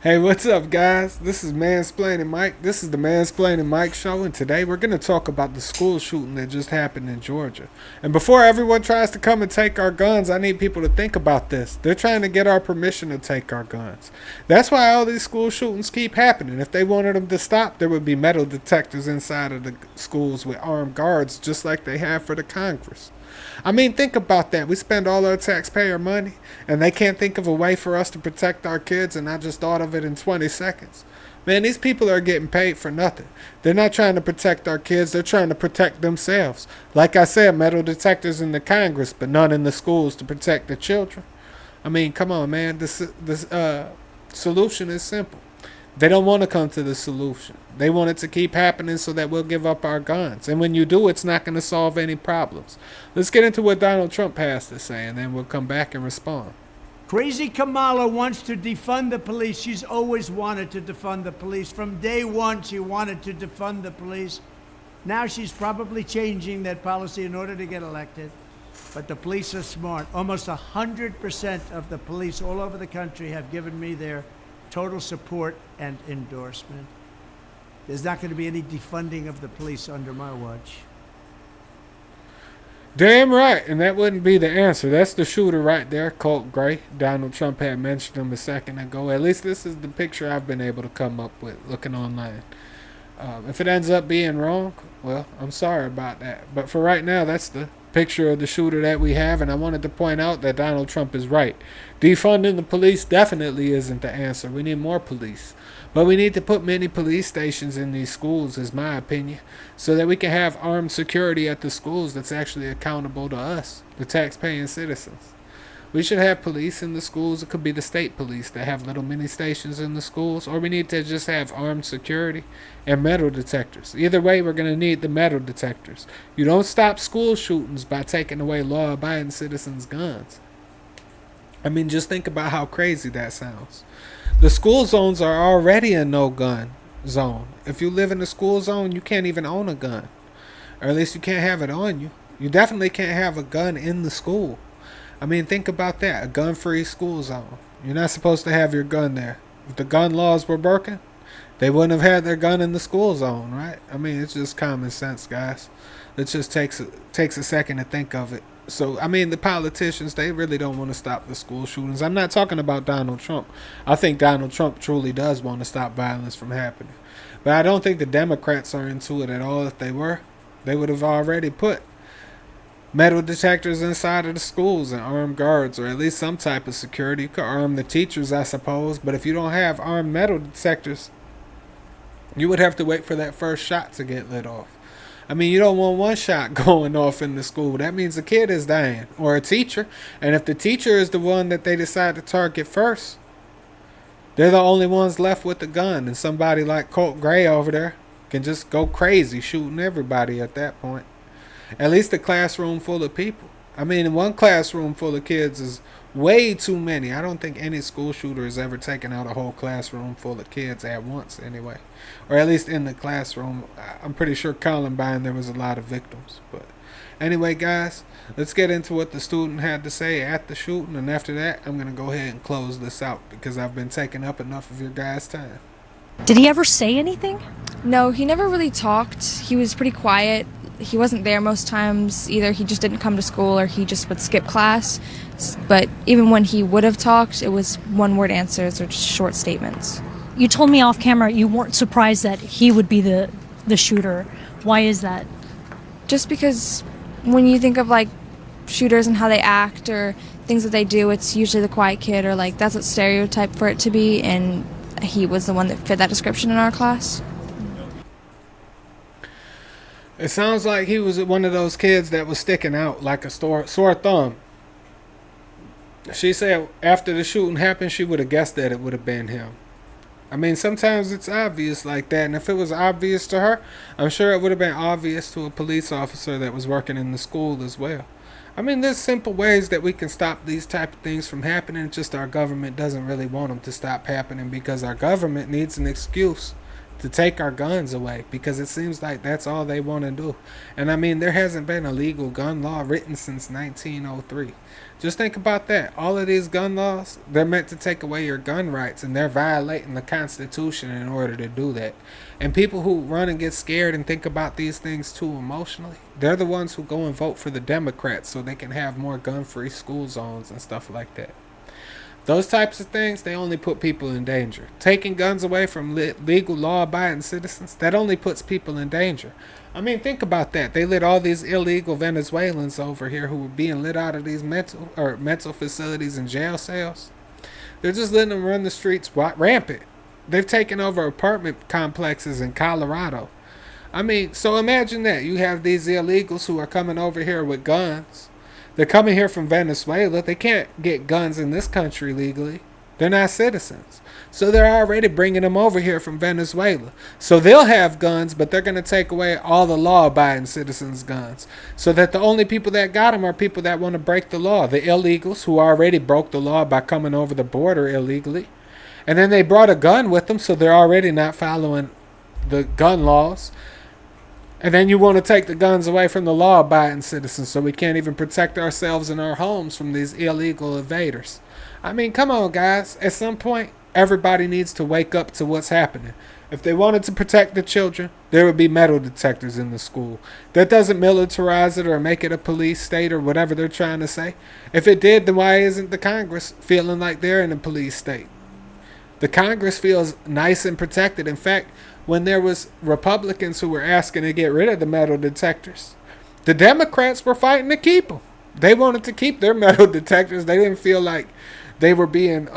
Hey, what's up, guys? This is Mansplaining Mike. This is the Mansplaining Mike Show, and today we're going to talk about the school shooting that just happened in Georgia. And before everyone tries to come and take our guns, I need people to think about this. They're trying to get our permission to take our guns. That's why all these school shootings keep happening. If they wanted them to stop, there would be metal detectors inside of the schools with armed guards, just like they have for the Congress. I mean, think about that. We spend all our taxpayer money, and they can't think of a way for us to protect our kids, and I just thought of it in 20 seconds. Man, these people are getting paid for nothing. They're not trying to protect our kids, they're trying to protect themselves. Like I said, metal detectors in the Congress, but none in the schools to protect the children. I mean, come on, man. This solution is simple. They don't want to come to the solution. They want it to keep happening so that we'll give up our guns. And when you do, it's not going to solve any problems. Let's get into what Donald Trump has to say, and then we'll come back and respond. Crazy Kamala wants to defund the police. She's always wanted to defund the police. From day one, she wanted to defund the police. Now she's probably changing that policy in order to get elected. But the police are smart. Almost 100% of the police all over the country have given me their total support and endorsement. There's not going to be any defunding of the police under my watch. Damn right, and that wouldn't be the answer. That's the shooter right there, Colt Gray. Donald Trump had mentioned him a second ago. At least this is the picture I've been able to come up with looking online. If it ends up being wrong, well, I'm sorry about that. But for right now, that's the picture of the shooter that we have, and I wanted to point out that Donald Trump is right. Defunding the police definitely isn't the answer. We need more police. But we need to put many police stations in these schools, is my opinion, so that we can have armed security at the schools that's actually accountable to us, the tax-paying citizens. We should have police in the schools. It could be the state police that have little mini stations in the schools, or we need to just have armed security and metal detectors. Either way, we're going to need the metal detectors. You don't stop school shootings by taking away law-abiding citizens' guns. I mean, just think about how crazy that sounds. The school zones are already a no-gun zone. If you live in a school zone, you can't even own a gun. Or at least you can't have it on you. You definitely can't have a gun in the school. I mean, think about that. A gun-free school zone. You're not supposed to have your gun there. If the gun laws were broken, they wouldn't have had their gun in the school zone, right? I mean, it's just common sense, guys. It just takes a second to think of it. So, I mean, the politicians, they really don't want to stop the school shootings. I'm not talking about Donald Trump. I think Donald Trump truly does want to stop violence from happening. But I don't think the Democrats are into it at all. If they were, they would have already put metal detectors inside of the schools and armed guards, or at least some type of security. You could arm the teachers, I suppose. But if you don't have armed metal detectors, you would have to wait for that first shot to get lit off. I mean, you don't want one shot going off in the school. That means a kid is dying, or a teacher. And if the teacher is the one that they decide to target first, they're the only ones left with the gun. And somebody like Colt Gray over there can just go crazy shooting everybody at that point. At least a classroom full of people. I mean, one classroom full of kids is way too many. I don't think any school shooter has ever taken out a whole classroom full of kids at once anyway. Or at least in the classroom. I'm pretty sure Columbine there was a lot of victims. But anyway, guys, let's get into what the student had to say at the shooting. And after that, I'm going to go ahead and close this out because I've been taking up enough of your guys' time. Did he ever say anything? No, he never really talked. He was pretty quiet. He wasn't there most times. Either he just didn't come to school or he just would skip class. But even when he would have talked, it was one-word answers or just short statements. You told me off camera you weren't surprised that he would be the shooter. Why is that? Just because when you think of like shooters and how they act or things that they do, it's usually the quiet kid or like that's a stereotype for it to be, and he was the one that fit that description in our class. It sounds like he was one of those kids that was sticking out like a sore thumb. She said after the shooting happened, she would have guessed that it would have been him. I mean, sometimes it's obvious like that, and if it was obvious to her, I'm sure it would have been obvious to a police officer that was working in the school as well. I mean, there's simple ways that we can stop these type of things from happening, just our government doesn't really want them to stop happening because our government needs an excuse to take our guns away, because it seems like that's all they want to do. And I mean, there hasn't been a legal gun law written since 1903. Just think about that. All of these gun laws, they're meant to take away your gun rights, and they're violating the Constitution in order to do that. And people who run and get scared and think about these things too emotionally, they're the ones who go and vote for the Democrats so they can have more gun-free school zones and stuff like that. Those types of things, they only put people in danger. Taking guns away from legal law-abiding citizens, that only puts people in danger. I mean, think about that. They let all these illegal Venezuelans over here who were being let out of these mental facilities and jail cells. They're just letting them run the streets rampant. They've taken over apartment complexes in Colorado. I mean, so imagine that. You have these illegals who are coming over here with guns. They're coming here from Venezuela. They can't get guns in this country legally. They're not citizens. So they're already bringing them over here from Venezuela. So they'll have guns, but they're going to take away all the law-abiding citizens' guns. So that the only people that got them are people that want to break the law. The illegals who already broke the law by coming over the border illegally. And then they brought a gun with them, so they're already not following the gun laws. And then you want to take the guns away from the law-abiding citizens, so we can't even protect ourselves and our homes from these illegal invaders. I mean, come on, guys. At some point, everybody needs to wake up to what's happening. If they wanted to protect the children, there would be metal detectors in the school. That doesn't militarize it or make it a police state or whatever they're trying to say. If it did, then why isn't the Congress feeling like they're in a police state? The Congress feels nice and protected. In fact, when there was Republicans who were asking to get rid of the metal detectors, the Democrats were fighting to keep them. They wanted to keep their metal detectors. They didn't feel like they were being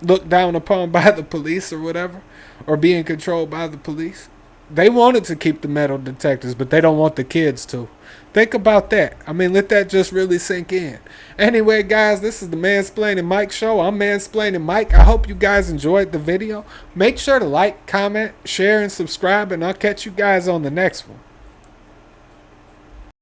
looked down upon by the police or whatever, or being controlled by the police. They wanted to keep the metal detectors, but they don't want the kids to. Think about that. I mean, let that just really sink in. Anyway, guys, this is the Mansplaining Mike Show. I'm Mansplaining Mike. I hope you guys enjoyed the video. Make sure to like, comment, share, and subscribe, and I'll catch you guys on the next one.